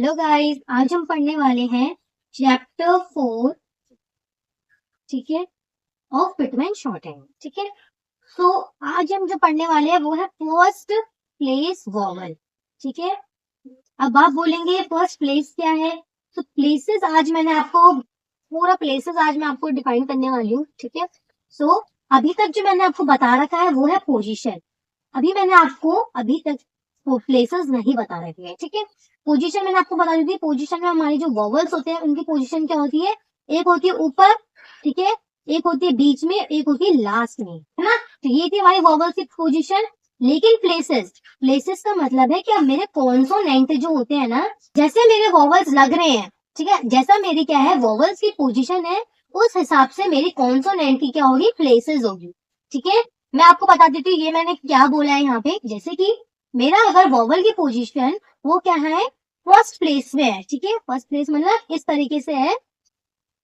Hello guys, आज हम पढ़ने वाले हैं चैप्टर 4, ठीक है, ऑफ पिटमैन शॉर्टहैंड। ठीक है, सो आज हम जो पढ़ने वाले हैं वो है फर्स्ट प्लेस वॉवल। ठीक है, अब आप बोलेंगे फर्स्ट प्लेस क्या है? तो प्लेसेस आज मैंने आपको पूरा प्लेसेस आज मैं आपको डिफाइन करने वाली हूँ। ठीक है, सो अभी तक जो मैंने आपको बता रखा है वो है पोजीशन। अभी तक प्लेसेस नहीं बता रखे हैं। ठीक है, पोजीशन मैंने आपको बता दी थी। पोजीशन में हमारे जो वॉवल्स होते हैं उनकी पोजीशन क्या होती है? एक होती है ऊपर, ठीक है, एक होती है बीच में, एक होती है लास्ट में, है ना। तो ये थी हमारी वॉवल्स की पोजीशन। लेकिन प्लेसेस का मतलब है कि अब मेरे कॉन्सोनेंट जो होते हैं ना, जैसे मेरे वॉवल्स लग रहे हैं, ठीक है, जैसा मेरी क्या है वॉवल्स की पोजीशन है, उस हिसाब से मेरी कॉन्सोनेंट की क्या होगी? प्लेसेस होगी। ठीक है, मैं आपको बता देती हूँ ये मैंने क्या बोला है यहाँ पे। जैसे कि मेरा अगर वॉवल की पोजीशन वो क्या है? फर्स्ट प्लेस में है। ठीक है, फर्स्ट प्लेस मतलब इस तरीके से है।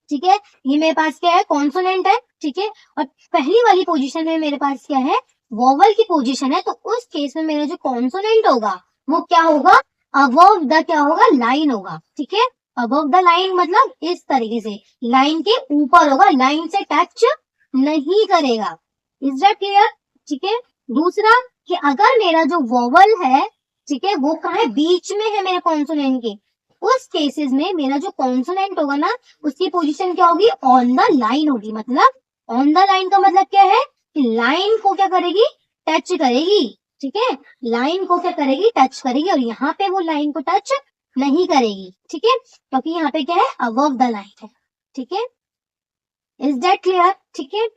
ठीक है, ये मेरे पास क्या है? कॉन्सोनेंट है। ठीक है, और पहली वाली पोजीशन में मेरे पास क्या है? वॉवल की पोजीशन है। तो उस केस में मेरा जो कॉन्सोनेंट होगा वो क्या होगा? अबव द क्या होगा? लाइन होगा। ठीक है, अबव द लाइन मतलब इस तरीके से लाइन के ऊपर होगा, लाइन से टच नहीं करेगा। Is that clear? ठीक है, दूसरा कि अगर मेरा जो वॉवल है, ठीक है, वो कहाँ है? बीच में है मेरे कॉन्सोनेंट के, उस केसेस में मेरा जो कॉन्सोनेंट होगा ना, उसकी पोजीशन क्या होगी? ऑन द लाइन होगी। मतलब ऑन द लाइन का मतलब क्या है? कि लाइन को क्या करेगी? टच करेगी। ठीक है, लाइन को क्या करेगी? टच करेगी। और यहाँ पे वो लाइन को टच नहीं करेगी। ठीक है, क्योंकि यहाँ पे क्या है? अबव द लाइन है। ठीक है, इज दैट क्लियर? ठीक है,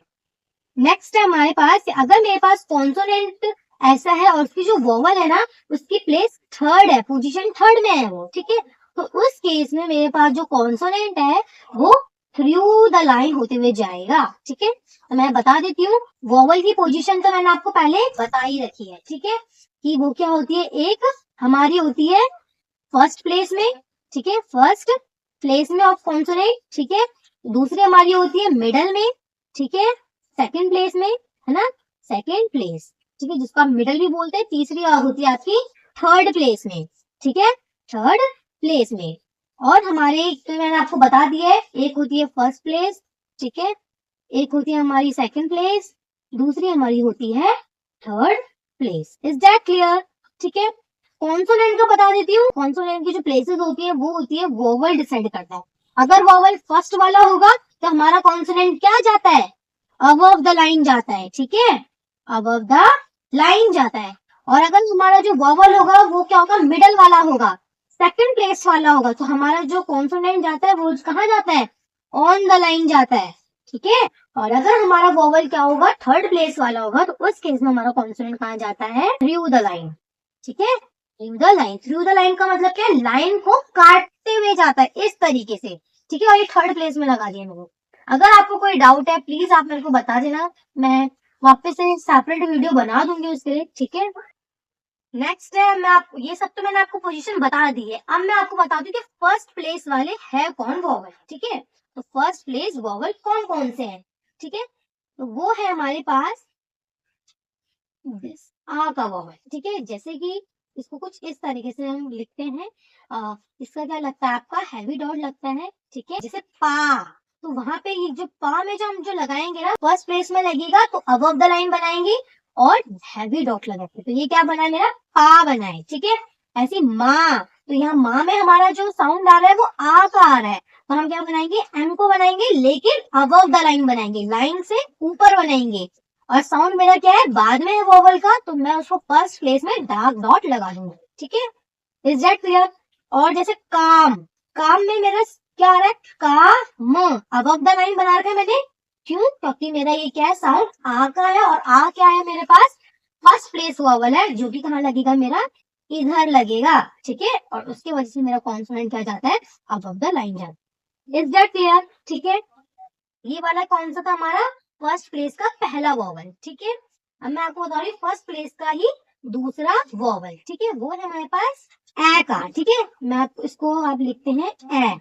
नेक्स्ट है हमारे पास, अगर मेरे पास कॉन्सोनेंट ऐसा है और उसकी जो वोवल है ना, उसकी प्लेस थर्ड है, पोजीशन थर्ड में है वो। ठीक है, तो उस केस में मेरे पास जो कॉन्सोनेंट है वो थ्रू द लाइन होते हुए जाएगा। ठीक है, तो मैं बता देती हूँ वोवल की पोजीशन तो मैंने आपको पहले बता ही रखी है। ठीक है, कि वो क्या होती है? एक हमारी होती है फर्स्ट प्लेस में, ठीक है, फर्स्ट प्लेस में ऑफ कॉन्सोनेंट। ठीक है, दूसरी हमारी होती है मिडल में, ठीक है, सेकंड प्लेस में, है ना, सेकंड प्लेस, ठीक है, जिसको आप मिडल भी बोलते हैं। तीसरी होती है आपकी थर्ड प्लेस में। ठीक है, थर्ड प्लेस में। और हमारे तो मैंने आपको बता दिया है, एक होती है फर्स्ट प्लेस, ठीक है, एक होती है हमारी सेकंड प्लेस, दूसरी हमारी होती है third place. Is that clear? ठीक है, कॉन्सोनेंट का बता देती हूँ। कॉन्सोनेंट की जो प्लेसेस होती है वो होती है वोवल डिसाइड करता है। अगर वोवल फर्स्ट वाला होगा तो हमारा कॉन्सोनेंट क्या जाता है? अबव द लाइन जाता है। ठीक है, अबव द लाइन जाता है। और अगर हमारा जो वोवल होगा वो क्या होगा? मिडल वाला होगा, सेकंड प्लेस वाला होगा, तो हमारा जो कॉन्सोनेंट जाता है वो कहाँ जाता है? ऑन द लाइन जाता है। ठीक है, और अगर हमारा वोवल क्या होगा? थर्ड प्लेस वाला होगा, तो उस केस में हमारा कॉन्सोनेंट कहाँ जाता है? Through the line. ठीक है, through the line. Through the line का मतलब क्या है? लाइन को काटते हुए जाता है इस तरीके से। ठीक है, और ये थर्ड प्लेस में लगा दिया मैंने। अगर आपको कोई डाउट है प्लीज आप मेरे को बता देना, मैं वापस से सेपरेट वीडियो बना दूंगी उसके लिए। ठीक है, नेक्स्ट है, मैं आप ये सब तो मैंने आपको पोजीशन बता दी है। अब मैं आपको बताती हूँ कि फर्स्ट प्लेस वाले है कौन वोवल। ठीक है, तो फर्स्ट प्लेस वोवल कौन कौन से हैं? ठीक है, तो वो है हमारे पास आ का वोवल। ठीक है, जैसे कि इसको कुछ इस तरीके से हम लिखते हैं। इसका क्या लगता है? आपका हैवी डॉट लगता है। ठीक है, जैसे पा, तो वहां पे ये जो पा में जो हम जो लगाएंगे ना, फर्स्ट प्लेस में लगेगा तो अबव द लाइन बनाएंगे और हैवी डॉट लगाएंगे, तो ये क्या बना है? मेरा पा बना है। ठीक है, ऐसी माँ, तो यहाँ माँ में हमारा जो साउंड आ रहा है वो आ का आ रहा है, तो हम क्या बनाएंगे? एम को बनाएंगे, लेकिन अबव द लाइन बनाएंगे, लाइन से ऊपर बनाएंगे। और साउंड मेरा क्या है? बाद में है वोवल का, तो मैं उसको फर्स्ट प्लेस में डार्क डॉट लगा दूंगी। ठीक है, इज दैट क्लियर? और जैसे काम, काम में मेरा क्या आ रहा है? काम, अबव द लाइन बना रखा है मैंने। क्यों? क्योंकि मेरा ये क्या है? साउंड आ का है, और आ क्या है मेरे पास? फर्स्ट प्लेस वोवल है, जो कि कहाँ लगेगा? मेरा इधर लगेगा। ठीक है, और उसकी वजह से मेरा कॉन्सोनेंट क्या जाता है? अबव द लाइन जाता है। Is that clear? ठीक है, ये वाला कौन सा था? हमारा फर्स्ट प्लेस का पहला वोवल। ठीक है, अब मैं आपको बता रही हूँ फर्स्ट प्लेस का ही दूसरा वोवल। ठीक है, वो है हमारे पास ए का। ठीक है, मैं आपको इसको आप लिखते हैं ए।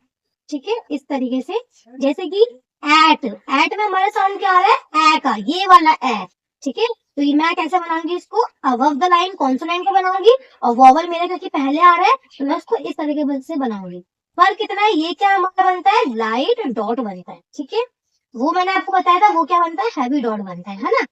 ठीक है, इस तरीके से, जैसे कि एट, एट में हमारा साउंड क्या आ रहा है? ए का, ये वाला ए। ठीक है, तो ये मैं कैसे बनाऊंगी इसको, अबव द लाइन कॉन्सोनेंट को बनाऊंगी और वॉवल मेरे क्योंकि पहले आ रहा है तो मैं इसको इस तरीके से बनाऊंगी। फर्क कितना है, ये क्या हमारा बनता है, लाइट डॉट बनता है, ठीक है। वो मैंने आपको बताया था वो क्या बनता है, हैवी डॉट बनता है ना।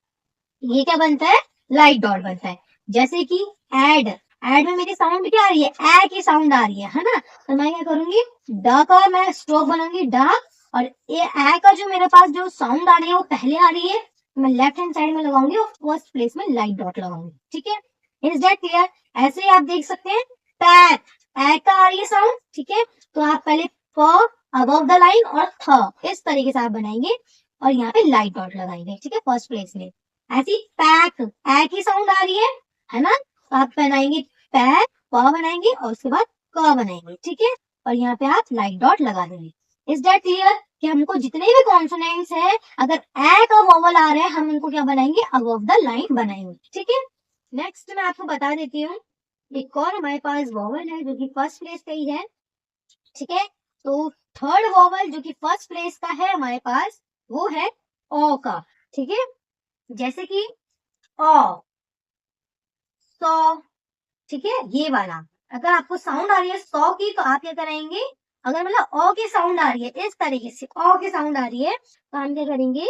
ये क्या बनता है, लाइट डॉट बनता है। जैसे कि एड, एड में मेरी साउंड क्या आ रही है, ए की साउंड आ रही है ना। तो मैं क्या करूंगी, ड का मैं स्ट्रोक बनाऊंगी ड, और ये ए का जो मेरे पास जो साउंड आ रही है वो पहले आ रही है, मैं लेफ्ट हैंड साइड में लगाऊंगी और फर्स्ट प्लेस में लाइट डॉट लगाऊंगी, ठीक है। Is that clear. ऐसे ही आप देख सकते हैं पैक, ए का आ रही है साउंड, ठीक है। तो आप पहले प अबव द लाइन और थ इस तरीके से आप बनाएंगे और यहाँ पे लाइट डॉट लगाएंगे, ठीक है, फर्स्ट प्लेस में। ऐसी पैक, ए की साउंड आ रही है ना, तो आप बनाएंगे पैक, प बनाएंगे और उसके बाद क बनाएंगे, ठीक है, और यहाँ पे आप लाइट डॉट लगा देंगे। इज दैट क्लियर कि हमको जितने भी कॉन्सोनेंट्स है अगर ए का वोवल आ रहा है हम उनको क्या बनाएंगे, अबव द लाइन बनाएंगे, ठीक है। नेक्स्ट मैं आपको बता देती हूँ, एक और हमारे पास वोवल है जो कि फर्स्ट प्लेस पे ही है, ठीक है। तो थर्ड वोवल जो कि फर्स्ट प्लेस का है हमारे पास वो है ओ का, ठीक है। जैसे कि ओ, सौ, ठीक है, ये वाला। अगर आपको साउंड आ रही है 100 की तो आप क्या कराएंगे, अगर मतलब ओ की साउंड आ रही है इस तरीके से, ओ की साउंड आ रही है तो हम क्या करेंगे,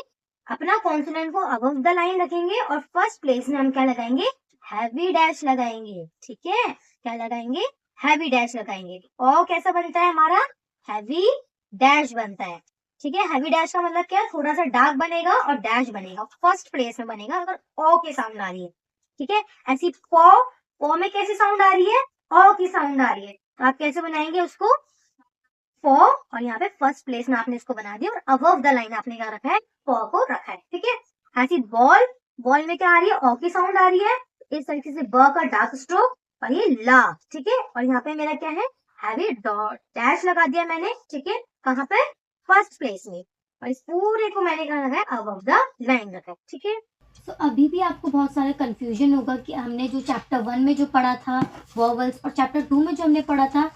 अपना कॉन्सोनेंट को अबव द लाइन रखेंगे और फर्स्ट प्लेस में हम क्या लगाएंगे, हैवी डैश लगाएंगे, ठीक है। क्या लगाएंगे, हैवी डैश लगाएंगे। ओ कैसा बनता है हमारा, हैवी डैश बनता है, ठीक है। हैवी डैश का मतलब क्या है, थोड़ा सा डार्क बनेगा और डैश बनेगा, फर्स्ट प्लेस में बनेगा अगर ओ की साउंड आ रही है, ठीक है। ऐसी पो, पो में कैसी साउंड आ रही है, ओ की साउंड आ रही है, तो आप कैसे बनाएंगे उसको, पो, और यहाँ पे फर्स्ट प्लेस में आपने इसको बना दिया और अबव द लाइन आपने क्या रखा है, पो को रखा है, ठीक है। ऐसी बॉल, बॉल में क्या आ रही है, ओ की साउंड आ रही है, इस तरीके से ब का डार्क स्ट्रोक और ये ला, ठीक है। और यहाँ पे मेरा क्या है, हैवी डॉट डैश लगा दिया मैंने, ठीक है, कहाँ पे, फर्स्ट प्लेस में, और इस पूरे को मैंने कहा रखा है अबव द लाइन रखा है, ठीक है। तो अभी भी आपको बहुत सारा कंफ्यूजन होगा कि हमने जो चैप्टर 1 में जो पढ़ा था वॉवल्स और चैप्टर 2 में जो हमने पढ़ा था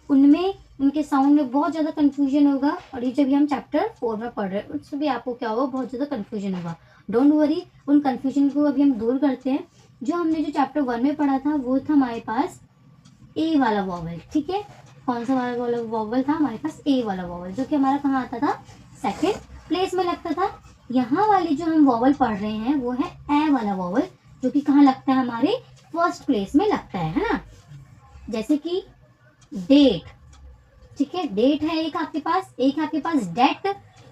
उनमें उनके साउंड में बहुत ज़्यादा कंफ्यूजन होगा, और ये जब हम चैप्टर 4 में पढ़ रहे हैं उसमें भी आपको क्या होगा, बहुत ज़्यादा कंफ्यूजन होगा। डोंट वरी, उन कंफ्यूजन को अभी हम दूर करते हैं। जो हमने जो चैप्टर 1 में पढ़ा था वो था हमारे पास ए वाला वॉवल, ठीक है। कौन सा वाला वॉवल था हमारे पास, ए वाला वॉवल, जो कि हमारा कहाँ आता था, सेकेंड प्लेस में लगता था। यहाँ वाली जो हम वॉवल पढ़ रहे हैं वो है ए वाला वॉवल, जो कि कहाँ लगता है, हमारे फर्स्ट प्लेस में लगता है ना। जैसे कि डेट, ठीक है, डेट है एक आपके पास, एक है आपके पास डेट,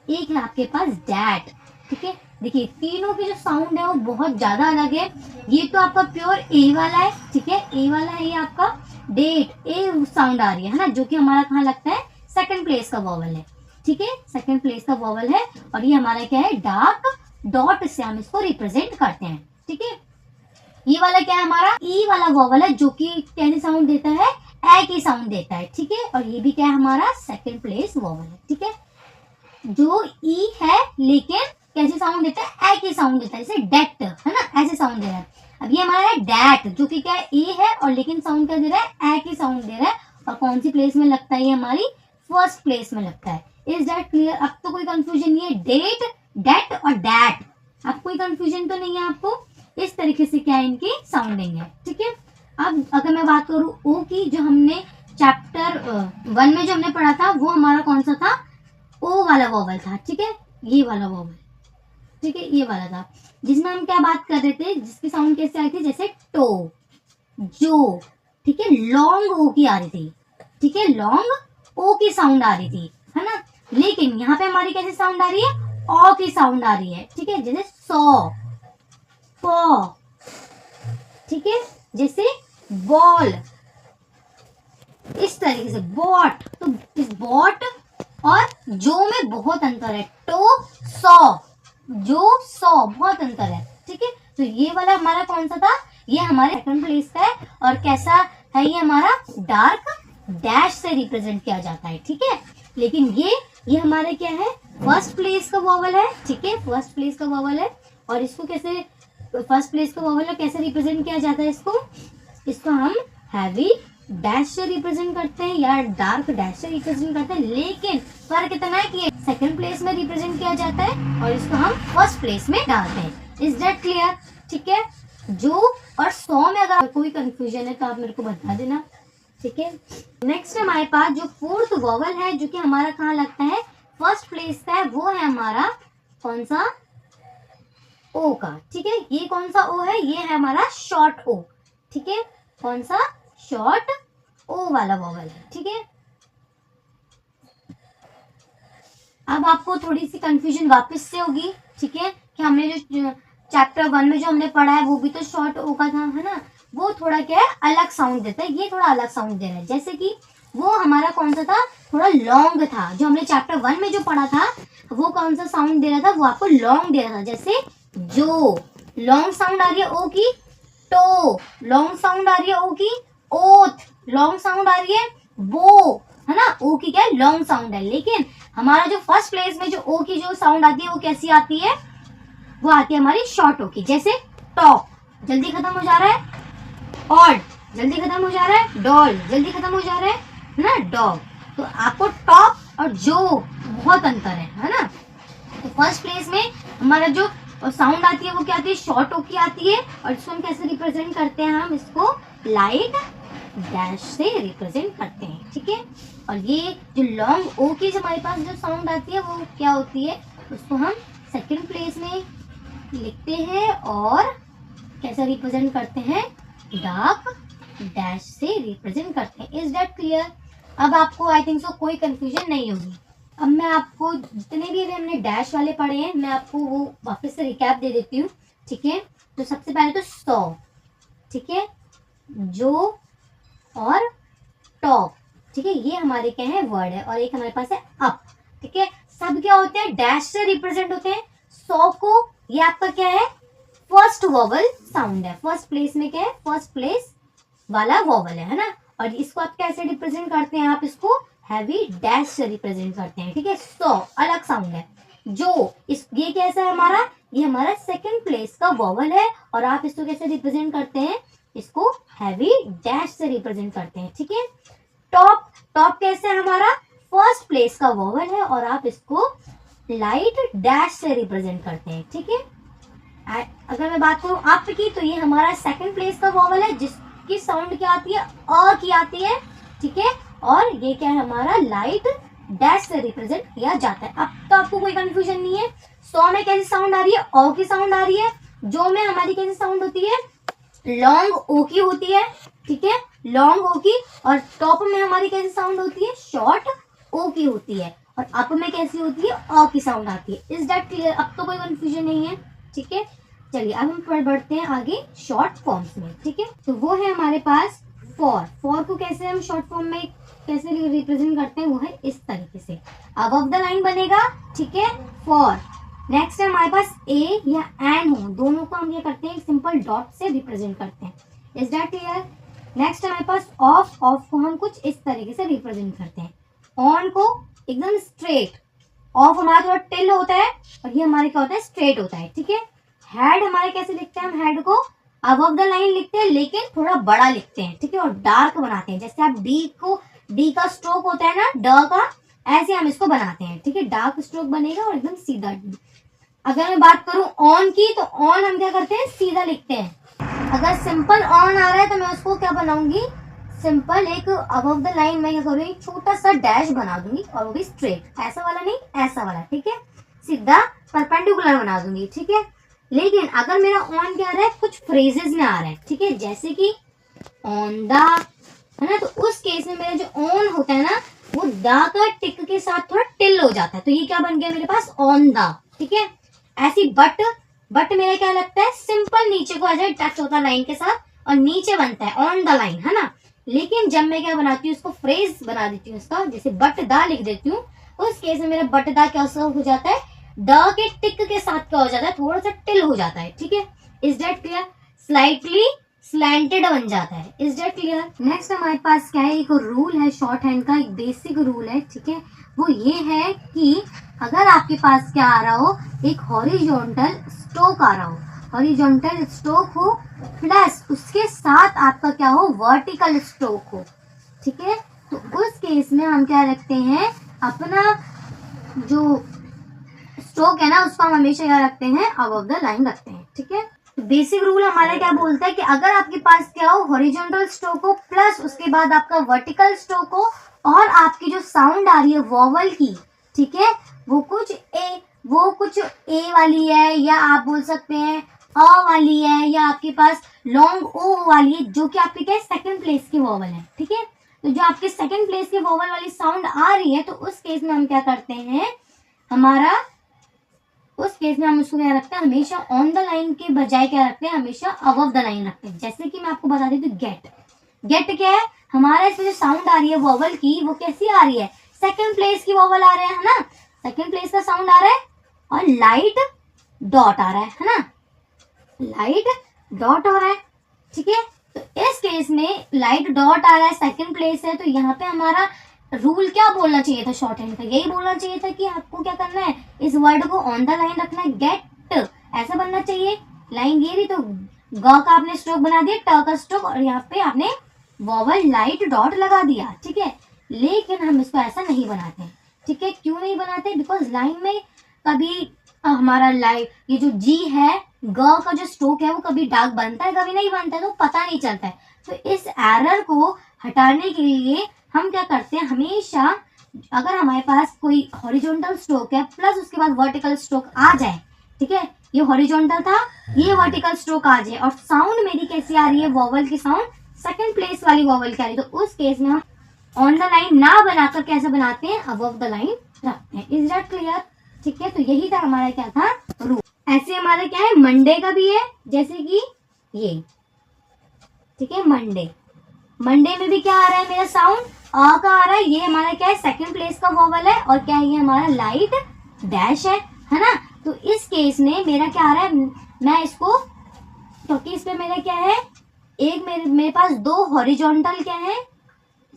एक है आपके पास डैट, ठीक है। देखिए तीनों की जो साउंड है वो बहुत ज्यादा अलग है। ये तो आपका प्योर ए वाला है, ठीक है, ए वाला है ये आपका, डेट ए साउंड आ रही है ना, जो कि हमारा कहाँ लगता है, सेकंड प्लेस का वॉवल है, ठीक है, सेकंड प्लेस का वॉवल है। और ये हमारा क्या है, डार्क डॉट से हम इसको रिप्रेजेंट करते हैं, ठीक है। ये वाला क्या है, हमारा ई वाला वॉवल है, जो कि कैसी साउंड देता है, ए की साउंड देता है, ठीक है। और ये भी क्या है, हमारा सेकंड प्लेस वॉवल है, ठीक है। जो ई है लेकिन कैसी साउंड देता है, ए की साउंड देता है, जैसे डेट है ना, ऐसे साउंड दे रहा है। अब ये हमारा है डैट, जो कि क्या है, ए है और लेकिन साउंड क्या दे रहा है, ए की साउंड दे रहा है, और कौन सी प्लेस में लगता है, ये हमारी फर्स्ट प्लेस में लगता है। Is that clear. अब तो कोई कंफ्यूजन नहीं है, डेट, डेट और डैट, अब कोई कंफ्यूजन तो नहीं है आपको। इस तरीके से क्या है, इनकी साउंडिंग है, ठीक है। अब अगर मैं बात करूँ ओ की, जो हमने चैप्टर 1 में जो हमने पढ़ा था वो हमारा कौन सा था, ओ वाला वॉवल था, ठीक है, ये वाला वॉवल, ठीक है, ये वाला था, जिसमें हम क्या बात कर रहे थे, जिसकी साउंड कैसे आई थी, जैसे टो, जो, ठीक है, लॉन्ग ओ की आ रही थी, ठीक है, लॉन्ग ओ की साउंड आ रही थी, है ना। लेकिन यहाँ पे हमारी कैसी साउंड आ रही है, ओ की साउंड आ रही है, ठीक है, जैसे सौ, पॉ, ठीक है, जैसे बॉल, इस तरीके से बॉट। तो इस बॉट और जो में बहुत अंतर है, टो सौ, जो सौ, बहुत अंतर है, ठीक है। तो ये वाला हमारा कौन सा था, ये हमारे सेकंड प्लेस का है, और कैसा है, ये हमारा डार्क डैश से रिप्रेजेंट किया जाता है, ठीक है। लेकिन ये हमारे क्या है, फर्स्ट प्लेस का वॉवल है, ठीक है, फर्स्ट प्लेस का वॉवल है। और इसको कैसे, फर्स्ट प्लेस का वॉवल कैसे रिप्रेजेंट किया जाता है, इसको हम हैवी डैश से रिप्रेजेंट करते हैं या डार्क डैश से रिप्रेजेंट करते हैं। लेकिन फर्क इतना है कि सेकंड प्लेस में रिप्रेजेंट किया जाता है और इसको हम फर्स्ट प्लेस में डालते हैं। इज दैट क्लियर, ठीक है, जो और 100 में अगर कोई कंफ्यूजन है तो आप मेरे को बता देना, ठीक है। नेक्स्ट हमारे पास जो फोर्थ वॉवल है जो कि हमारा कहाँ लगता है, फर्स्ट प्लेस का है, वो है हमारा कौन सा, ओ का, ठीक है। ये कौन सा ओ है, ये है हमारा शॉर्ट ओ, ठीक है। कौन सा, शॉर्ट ओ वाला वॉवल है, ठीक है। अब आपको थोड़ी सी कंफ्यूजन वापस से होगी, ठीक है, कि हमने जो चैप्टर 1 में जो हमने पढ़ा है वो भी तो शॉर्ट ओ का था, है ना। वो थोड़ा क्या है, अलग साउंड देता है, ये थोड़ा अलग साउंड दे रहा है। जैसे कि वो हमारा कौन सा था, थोड़ा लॉन्ग था, जो हमने चैप्टर 1 में जो पढ़ा था वो कौन सा साउंड दे रहा था, वो आपको लॉन्ग दे रहा था। जैसे जो लॉन्ग साउंड आ रही है ओ की, टो लॉन्ग साउंड आ रही है ओ की, ओथ लॉन्ग साउंड आ रही है, बो, है ना, ओ की क्या है, लॉन्ग साउंड है। लेकिन हमारा जो फर्स्ट प्लेस में जो ओ की जो साउंड आती है वो कैसी आती है, वो आती है हमारी शॉर्ट ओ की। जैसे टॉप जल्दी खत्म हो जा रहा है, ऑड जल्दी खत्म हो जा रहा है, डॉल जल्दी खत्म हो जा रहा है ना, डॉग। तो आपको टॉप और जो बहुत अंतर है ना। तो फर्स्ट प्लेस में हमारा जो साउंड आती है वो क्या आती है, शॉर्ट ओ की आती है। और इसको हम कैसे रिप्रेजेंट करते हैं, हम इसको लाइट डैश से रिप्रेजेंट करते हैं, ठीक है। और ये जो लॉन्ग ओ की हमारे पास जो साउंड आती है वो क्या होती है, उसको हम सेकंड प्लेस में लिखते हैं और कैसे रिप्रेजेंट करते हैं, डार्क डैश से रिप्रेजेंट करते हैं। Is that clear. अब आपको आई थिंक सो कोई कंफ्यूजन नहीं होगी। अब मैं आपको जितने भी हमने डैश वाले पढ़े हैं मैं आपको वो वापस से रिकैप दे देती हूँ, ठीक है। तो सबसे पहले तो 100, ठीक है, जो और टॉप, ठीक है, ये हमारे क्या है, वर्ड है। और एक हमारे पास है अप, ठीक है। सब क्या होते हैं, डैश से रिप्रेजेंट होते हैं। 100 को ये आपका क्या है, फर्स्ट वॉवल साउंड है, फर्स्ट प्लेस में क्या है, फर्स्ट प्लेस वाला वॉवल है ना। और इसको आप कैसे रिप्रेजेंट करते हैं, आप इसको हैवी डैश से रिप्रेजेंट करते हैं, ठीक है। 100 अलग साउंड है। जो इस ये कैसा है हमारा, ये हमारा सेकंड प्लेस का वॉवल है और आप इसको कैसे रिप्रेजेंट करते हैं, इसको हैवी डैश से रिप्रेजेंट करते हैं, ठीक है। टॉप, टॉप कैसे है हमारा, फर्स्ट प्लेस का वॉवल है और आप इसको लाइट डैश से रिप्रेजेंट करते हैं, ठीक है। अगर मैं बात करूं अप की, तो ये हमारा सेकंड प्लेस का वॉवल है जिसकी साउंड क्या आती है, अ की आती है, ठीक है। और ये क्या है हमारा, लाइट डैश से रिप्रेजेंट किया जाता है। अब तो आपको कोई कंफ्यूजन नहीं है। 100 में कैसी साउंड आ रही है, ओ की साउंड आ रही है। जो में हमारी कैसी साउंड होती है, लॉन्ग ओ की होती है, ठीक है, लॉन्ग ओ की। और टॉप में हमारी कैसी साउंड होती है, शॉर्ट ओ की होती है। और अप में कैसी होती है, अ की साउंड आती है। Is that clear. अब तो कोई कंफ्यूजन नहीं है, ठीक है। चलिए अब हम बढ़ते हैं आगे शॉर्ट फॉर्म्स में, ठीक है। तो वो है हमारे पास फॉर। फॉर को कैसे हम शॉर्ट फॉर्म में कैसे रिप्रेजेंट करते हैं, वो है इस तरीके से, अबव द लाइन बनेगा, ठीक है, फॉर। नेक्स्ट है हमारे पास ए या एन हो, दोनों को हम ये करते हैं सिंपल डॉट से रिप्रेजेंट करते हैं। Is that clear. नेक्स्ट हमारे पास ऑफ, ऑफ को हम कुछ इस तरीके से रिप्रेजेंट करते हैं। ऑन को एकदम स्ट्रेट, ऑफ हमारा थोड़ा टिल होता है और ये हमारे क्या होता है, स्ट्रेट होता है, ठीक है। हेड हमारे कैसे लिखते हैं, हम हेड को अबव द लाइन लिखते हैं लेकिन थोड़ा बड़ा लिखते हैं, ठीक है, और डार्क बनाते हैं। जैसे आप डी का स्ट्रोक होता है ना, ड का, ऐसे हम इसको बनाते हैं, ठीक है, डार्क स्ट्रोक बनेगा और एकदम सीधा। अगर मैं बात करूं ऑन की, तो ऑन हम क्या करते हैं, सीधा लिखते हैं। अगर सिंपल ऑन आ रहा है तो मैं उसको क्या बनाऊंगी, सिंपल एक अबव द लाइन में क्या करूंगी, छोटा सा डैश बना दूंगी और वो भी स्ट्रेट, ऐसा वाला नहीं, ऐसा वाला, ठीक है, सीधा परपेंडिकुलर बना दूंगी, ठीक है। लेकिन अगर मेरा ऑन क्या आ रहा है, कुछ फ्रेजेस में आ रहा है, ठीक है, जैसे कि ऑन द, है ना, तो उस केस में मेरा जो ऑन होता है ना, वो द का टिक के साथ थोड़ा टिल हो जाता है, तो ये क्या बन गया मेरे पास, ऑन द, ठीक है। ऐसी बट, बट मेरा क्या लगता है, सिंपल नीचे को आ जाए, टच होता है लाइन के साथ और नीचे बनता है ऑन द लाइन, है ना। लेकिन जब मैं क्या बनाती हूँ, उसको फ्रेज बना देती हूँ उसका, जैसे बट दा लिख देती हूँ, उस केस में मेरा बट दा क्या हो जाता है, द के टिक के साथ क्या हो जाता है, थोड़ा सा टिल हो जाता है, ठीक है। Is that clear. Slightly slanted बन जाता है। Is that clear. नेक्स्ट हमारे पास क्या है, एक रूल है शॉर्ट हैंड का, एक बेसिक रूल है, ठीक है। वो ये है कि अगर आपके पास क्या आ रहा हो, एक हॉरिजॉन्टल स्ट्रोक आ रहा हो, हॉरिजॉन्टल स्ट्रोक हो प्लस उसके साथ आपका क्या हो, वर्टिकल स्ट्रोक हो, ठीक है, तो उस केस में हम क्या रखते हैं, अपना जो स्ट्रोक है ना, उसको हम हमेशा क्या रखते हैं, अबव द लाइन रखते हैं, ठीक है। बेसिक रूल हमारा क्या बोलता है कि अगर आपके पास क्या हो, हॉरिजॉन्टल स्ट्रोक हो प्लस उसके बाद आपका वर्टिकल स्ट्रोक हो और आपकी जो साउंड आ रही है वॉवल की, ठीक है, वो कुछ ए वाली है, या आप बोल सकते हैं अ वाली है, या आपके पास लॉन्ग ओ वाली है, जो कि आपके क्या सेकंड प्लेस की वॉवल है, ठीक है। तो जो आपके सेकंड प्लेस की वॉवल वाली साउंड आ रही है, तो उस केस में हम क्या करते हैं, उस केस में हम उसको क्या रखते हैं, हमेशा ऑन द लाइन के बजाय क्या रखते हैं, हमेशा अबव द लाइन रखते हैं। जैसे कि मैं आपको बता देती हूँ, गेट क्या है, हमारा इसमें जो साउंड आ रही है वॉवल की, वो कैसी आ रही है, सेकंड प्लेस की वॉवल आ रहे हैं, है ना, सेकंड प्लेस का साउंड आ रहा है, और लाइट डॉट आ रहा है ना, लाइट डॉट हो रहा है, ठीक है। तो इस केस में लाइट डॉट आ रहा है, सेकंड प्लेस है, तो यहाँ पे हमारा रूल क्या बोलना चाहिए था, शॉर्ट हैंड का यही बोलना चाहिए था कि आपको क्या करना है, इस वर्ड को ऑन द लाइन रखना है, गेट ऐसा बनना चाहिए। लाइन ये रही, तो ग का आपने स्ट्रोक बना दिया, ट का स्ट्रोक, और यहाँ पे आपने वॉवल लाइट डॉट लगा दिया, ठीक है। लेकिन हम इसको ऐसा नहीं बनाते, ठीक है। क्यों नहीं बनाते, बिकॉज लाइन में कभी हमारा लाइन, ये जो जी है, ग का जो स्ट्रोक है, वो कभी डार्क बनता है, कभी नहीं बनता है, तो पता नहीं चलता है। तो इस एरर को हटाने के लिए हम क्या करते हैं, हमेशा अगर हमारे पास कोई हॉरिजॉन्टल स्ट्रोक है प्लस उसके बाद वर्टिकल स्ट्रोक आ जाए, ठीक है, ये हॉरिजॉन्टल था, ये वर्टिकल स्ट्रोक आ जाए, और साउंड मेरी कैसी आ रही है, वॉवल की साउंड सेकंड प्लेस वाली वॉवल की आ रही है, तो उस केस में हम ऑन द लाइन ना बनाकर कैसे बनाते हैं, अबव द लाइन रखते हैं। इज दैट क्लियर, ठीक है। तो यही था हमारा क्या था रूल। ऐसे हमारा क्या है, मंडे का भी है, जैसे कि ये, ठीक है, मंडे में भी क्या आ रहा है, मेरा साउंड अ का आ रहा है, ये हमारा क्या है, सेकंड प्लेस का वॉवल है, और क्या है, ये हमारा लाइट डैश है ना। तो इस केस में मेरा क्या आ रहा है, मैं इसको, क्योंकि इस पे मेरा क्या है, एक मेरे पास दो हॉरिजॉन्टल क्या है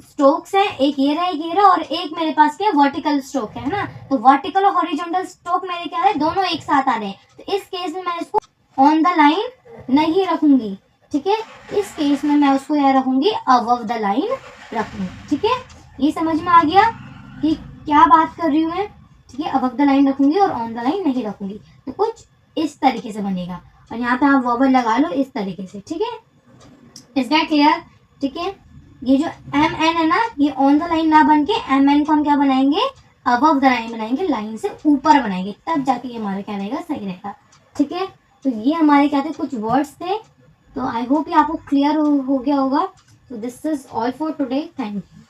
स्ट्रोक्स है, एक ये रहा, एक ये रहा, और एक मेरे पास क्या वर्टिकल स्ट्रोक है ना। तो वर्टिकल और हॉरिजॉन्टल स्ट्रोक मेरे क्या है, दोनों एक साथ आ रहे हैं, तो इस केस में मैं इसको ऑन द लाइन नहीं रखूंगी, ठीक है। इस केस में मैं उसको यहाँ रखूंगी, अबव द लाइन रखूंगी, ठीक है। ये समझ में आ गया कि क्या बात कर रही हूँ मैं, ठीक है। अबव द लाइन रखूंगी और ऑन द लाइन नहीं रखूंगी, तो कुछ इस तरीके से बनेगा, और यहाँ पे आप वॉवल लगा लो इस तरीके से, ठीक है। इज दैट क्लियर, ठीक है। ये जो एम एन है ना, ये ऑन द लाइन ना बन के एम एन को हम क्या बनाएंगे, अबव द लाइन बनाएंगे, लाइन से ऊपर बनाएंगे, तब जाके ये हमारा क्या रहेगा, सही रहेगा, ठीक है। तो ये हमारे क्या थे, कुछ वर्ड्स थे। तो आई होप ये आपको क्लियर हो गया होगा। तो this is all for today, thank you.